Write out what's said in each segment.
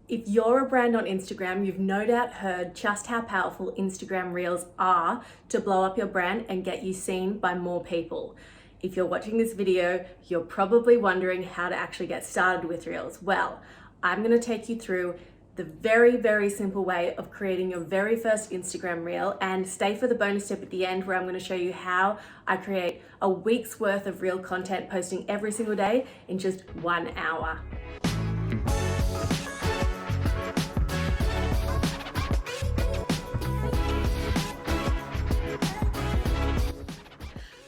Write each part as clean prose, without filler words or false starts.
If you're a brand on Instagram, you've no doubt heard just how powerful Instagram Reels are to blow up your brand and get you seen by more people. If you're watching this video, you're probably wondering how to actually get started with Reels. Well, I'm going to take you through the very, very simple way of creating your very first Instagram Reel, and stay for the bonus tip at the end where I'm going to show you how I create a week's worth of Reel content, posting every single day in just 1 hour.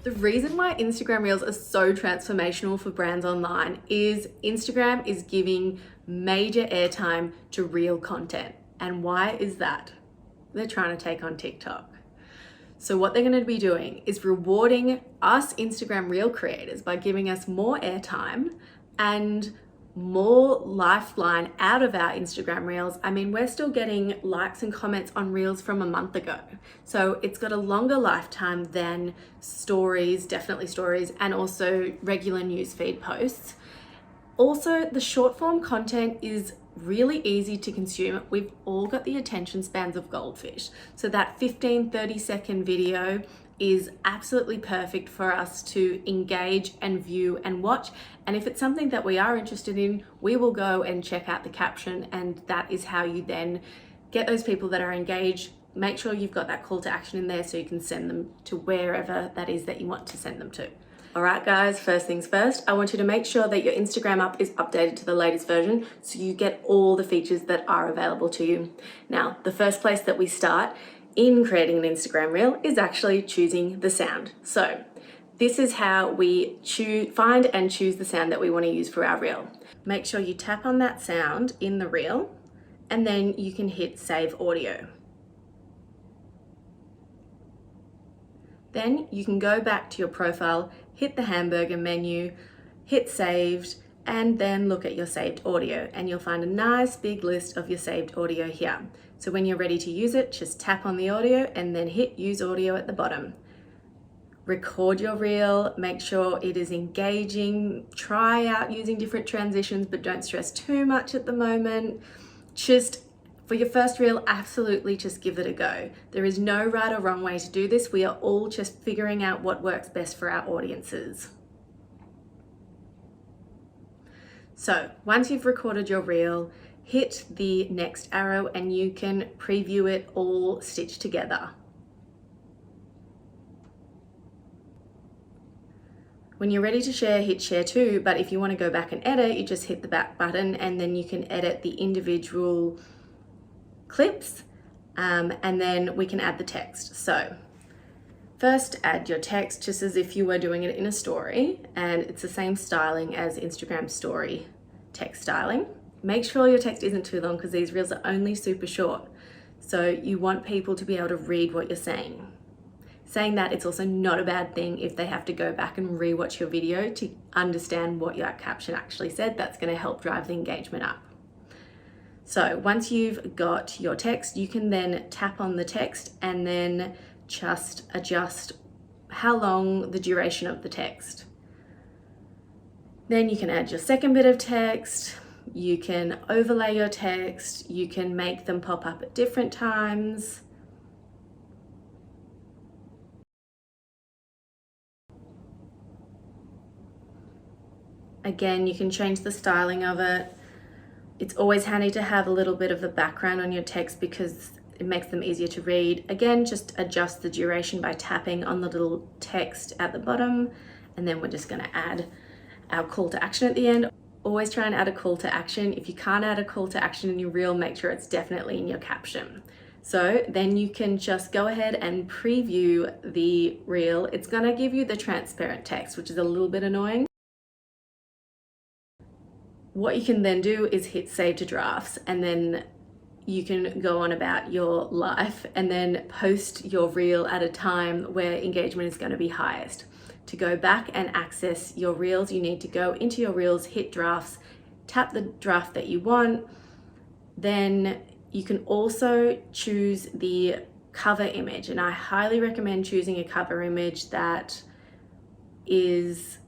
The reason why Instagram Reels are so transformational for brands online is Instagram is giving major airtime to Reel content. And why is that? They're trying to take on TikTok. So what they're going to be doing is rewarding us Instagram Reel creators by giving us more airtime and more lifeline out of our Instagram Reels. I mean, we're still getting likes and comments on Reels from a month ago. So it's got a longer lifetime than stories, definitely stories, and also regular newsfeed posts. Also, the short form content is really easy to consume. We've all got the attention spans of goldfish. So that 15-30-second video is absolutely perfect for us to engage and view and watch. And if it's something that we are interested in, we will go and check out the caption, and that is how you then get those people that are engaged. Make sure you've got that call to action in there so you can send them to wherever that is that you want to send them to. All right, guys, first things first, I want you to make sure that your Instagram app is updated to the latest version so you get all the features that are available to you. Now, the first place that we start in creating an Instagram Reel is actually choosing the sound. So this is how we find and choose the sound that we want to use for our Reel. Make sure you tap on that sound in the Reel, and then you can hit Save Audio. Then you can go back to your profile, hit the hamburger menu, hit Saved, and then look at your saved audio, and you'll find a nice big list of your saved audio here. So when you're ready to use it, just tap on the audio and then hit Use Audio at the bottom. Record your Reel, make sure it is engaging, try out using different transitions, but don't stress too much at the moment. Just for your first Reel, absolutely just give it a go. There is no right or wrong way to do this. We are all just figuring out what works best for our audiences. So once you've recorded your Reel, hit the next arrow and you can preview it all stitched together. When you're ready to share, hit share to, but if you want to go back and edit, you just hit the back button and then you can edit the individual clips, and then we can add the text. So first, add your text just as if you were doing it in a story, and it's the same styling as Instagram story text styling. Make sure your text isn't too long because these Reels are only super short. So you want people to be able to read what you're saying. Saying that, it's also not a bad thing if they have to go back and rewatch your video to understand what your caption actually said. That's going to help drive the engagement up. So once you've got your text, you can then tap on the text and then just adjust how long the duration of the text. Then you can add your second bit of text, you can overlay your text, you can make them pop up at different times. Again, you can change the styling of it. It's always handy to have a little bit of a background on your text because it makes them easier to read. Again, just adjust the duration by tapping on the little text at the bottom, and then we're just going to add our call to action at the end. Always try and add a call to action. If you can't add a call to action in your Reel, make sure it's definitely in your caption. So then you can just go ahead and preview the Reel. It's going to give you the transparent text, which is a little bit annoying. What you can then do is hit Save to Drafts, and then you can go on about your life and then post your Reel at a time where engagement is going to be highest. To go back and access your Reels, you need to go into your Reels, hit Drafts, tap the draft that you want. Then you can also choose the cover image, and I highly recommend choosing a cover image that is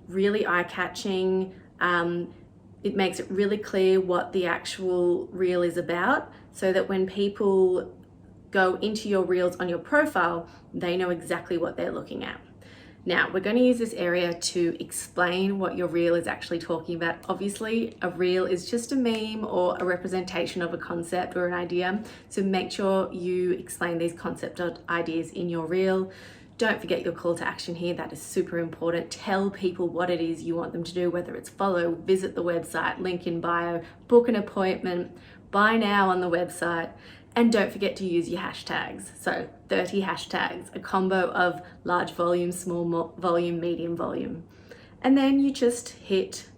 really eye-catching. It makes it really clear what the actual reel is about, so that when people go into your reels on your profile, they know exactly what they're looking at. Now, we're going to use this area to explain what your reel is actually talking about. Obviously, a reel is just a meme or a representation of a concept or an idea. So make sure you explain these concept or ideas in your reel. Don't forget your call to action here. That is super important. Tell people what it is you want them to do, whether it's follow, visit the website, link in bio, book an appointment, buy now on the website. And don't forget to use your hashtags. So 30 hashtags, a combo of large volume, small volume, medium volume. And then you just hit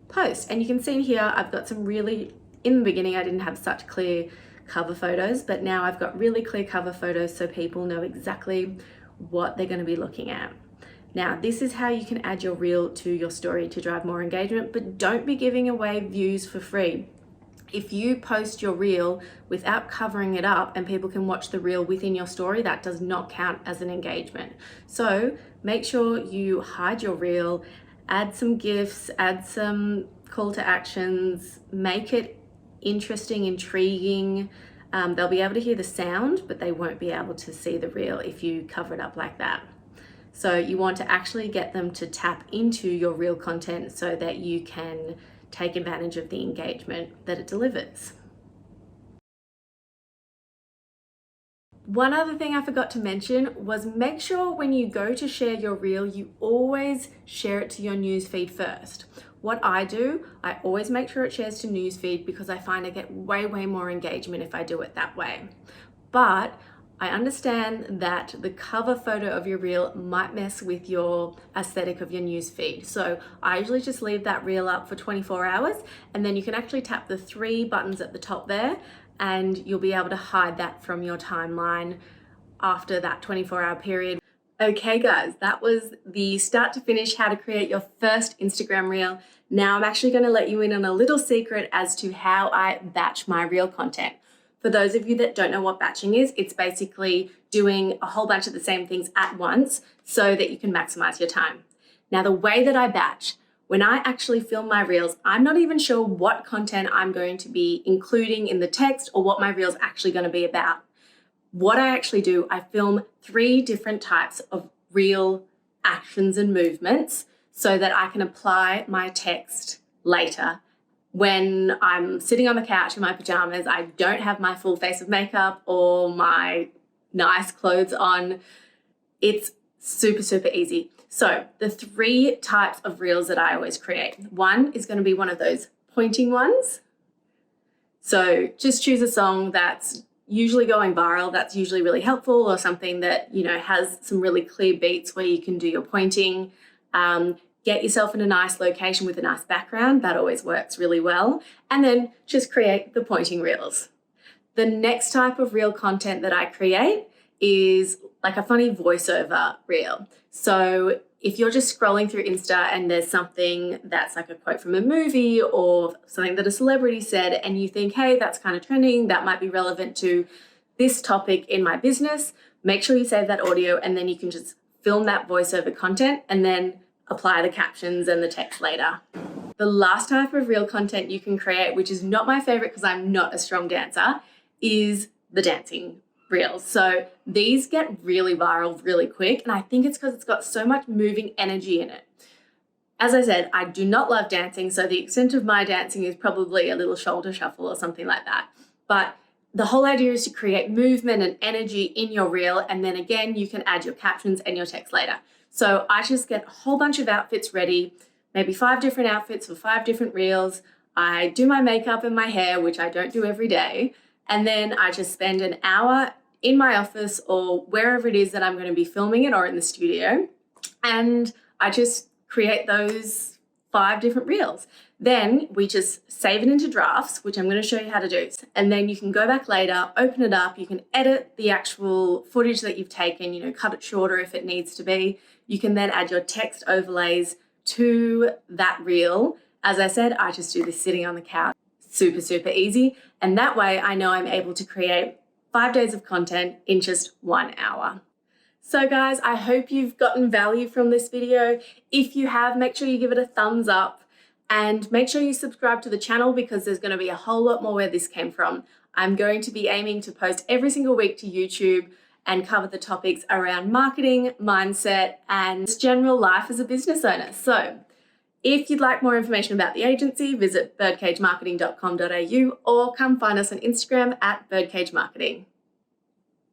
post. And you can see here, I've got some really, in the beginning, I didn't have such clear cover photos, but now I've got really clear cover photos so people know exactly what they're going to be looking at. Now, this is how you can add your reel to your story to drive more engagement, but don't be giving away views for free. If you post your reel without covering it up and people can watch the reel within your story, that does not count as an engagement. So make sure you hide your reel, add some GIFs, add some call to actions, make it interesting, intriguing. They'll be able to hear the sound, but they won't be able to see the reel if you cover it up like that. So you want to actually get them to tap into your reel content so that you can take advantage of the engagement that it delivers. One other thing I forgot to mention was make sure when you go to share your reel, you always share it to your newsfeed first. What I do, I always make sure it shares to newsfeed because I find I get way more engagement if I do it that way. But I understand that the cover photo of your reel might mess with your aesthetic of your newsfeed. So I usually just leave that reel up for 24 hours and then you can actually tap the 3 buttons at the top there and you'll be able to hide that from your timeline after that 24-hour period. Okay guys, that was the start to finish how to create your first Instagram reel. Now I'm actually going to let you in on a little secret as to how I batch my reel content. For those of you that don't know what batching is, it's basically doing a whole bunch of the same things at once so that you can maximize your time. Now, the way that I batch, when I actually film my reels, I'm not even sure what content I'm going to be including in the text or what my reel's actually going to be about. What I actually do, I film 3 different types of reel actions and movements so that I can apply my text later. When I'm sitting on the couch in my pajamas, I don't have my full face of makeup or my nice clothes on. It's super easy. So the 3 types of reels that I always create. One is going to be one of those pointing ones. So just choose a song that's usually going viral, that's usually really helpful, or something that, you know, has some really clear beats where you can do your pointing. Get yourself in a nice location with a nice background. That always works really well. And then just create the pointing reels. The next type of reel content that I create is like a funny voiceover reel. So if you're just scrolling through Insta and there's something that's like a quote from a movie or something that a celebrity said and you think, hey, that's kind of trending, that might be relevant to this topic in my business, make sure you save that audio and then you can just film that voiceover content and then apply the captions and the text later. The last type of reel content you can create, which is not my favorite because I'm not a strong dancer, is the dancing reels. So these get really viral really quick, and I think it's because it's got so much moving energy in it. As I said, I do not love dancing, so the extent of my dancing is probably a little shoulder shuffle or something like that. But the whole idea is to create movement and energy in your reel, and then again, you can add your captions and your text later. So I just get a whole bunch of outfits ready, maybe 5 different outfits for 5 different reels. I do my makeup and my hair, which I don't do every day. And then I just spend an hour in my office or wherever it is that I'm going to be filming it or in the studio. And I just create those 5 different reels. Then we just save it into drafts, which I'm going to show you how to do. And then you can go back later, open it up. You can edit the actual footage that you've taken, you know, cut it shorter if it needs to be. You can then add your text overlays to that reel. As I said, I just do this sitting on the couch. Super easy. And that way I know I'm able to create 5 days of content in just 1 hour. So guys, I hope you've gotten value from this video. If you have, make sure you give it a thumbs up And make sure you subscribe to the channel because there's going to be a whole lot more where this came from. I'm going to be aiming to post every single week to YouTube and cover the topics around marketing, mindset, and general life as a business owner. So if you'd like more information about the agency, visit birdcagemarketing.com.au or come find us on Instagram at Birdcage Marketing.